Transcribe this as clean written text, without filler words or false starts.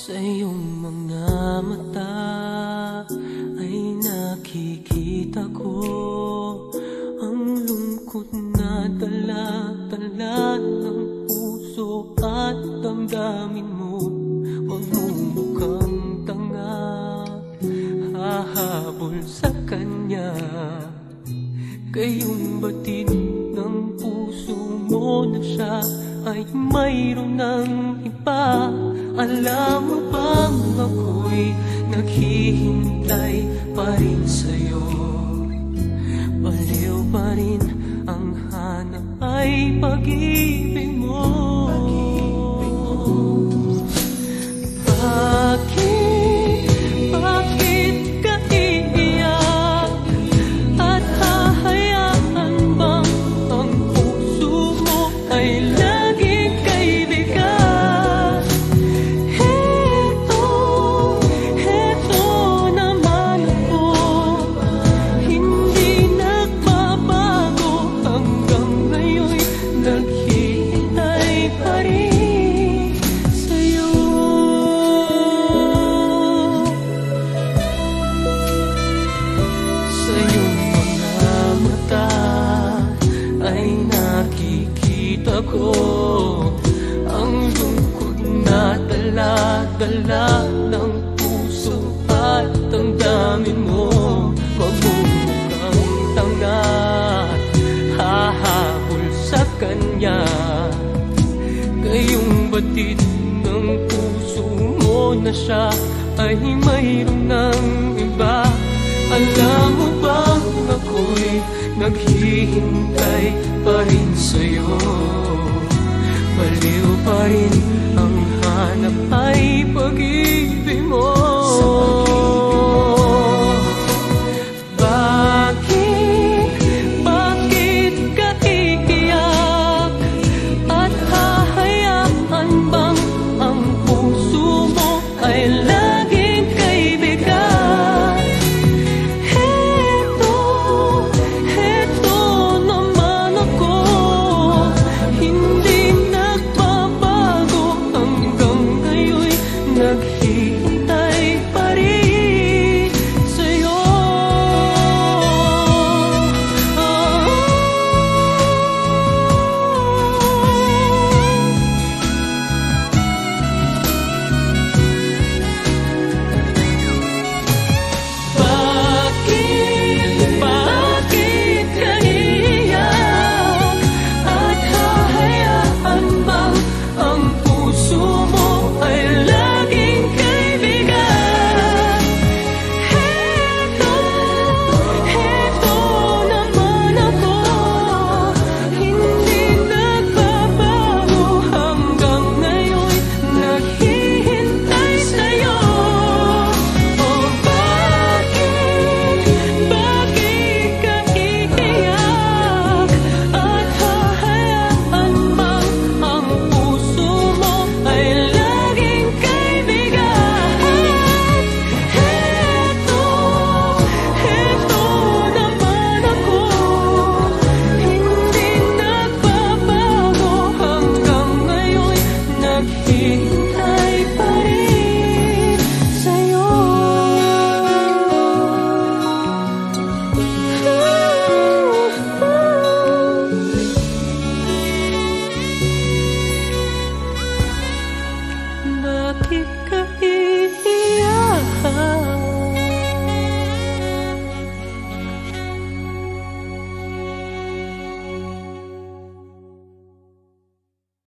Sa iyong mga mata ay nakikita ko ang lungkot na dala-dala ng puso at damdamin mo. Magmumukhang tanga, hahabol sa kanya. Kayong batid ng puso mo na siya ay mayroon ng iba. Alam mo bang ako'y naghihintay pa rin sa'yo? Baliw pa rin ang hanap ay pag-ibig mo. Bakit ka iiyak? At hahayaan bang ang puso mo ay laging kaibigan? Heto naman ako, hindi nagbabago hanggang ngayon, naghihintay pa rin sa'yo. Sa iyong mga mata ay nakikita ko ang lungkot na dala-dala ng puso at damdamin mo. Magmumukhang tanga, hahabol sa kanya. Ngayong batid ng puso mo na siya ay mayroon ng iba. Alam mo bang ako'y naghihintay pa rin sa'yo? Baliw pa rin ang hanap ay pag-ibig mo. Bakit ka iiyak? At hahayaan bang ang puso mo ay laging kaibigan? Heto naman ako, hindi nagbabago hanggang ngayon,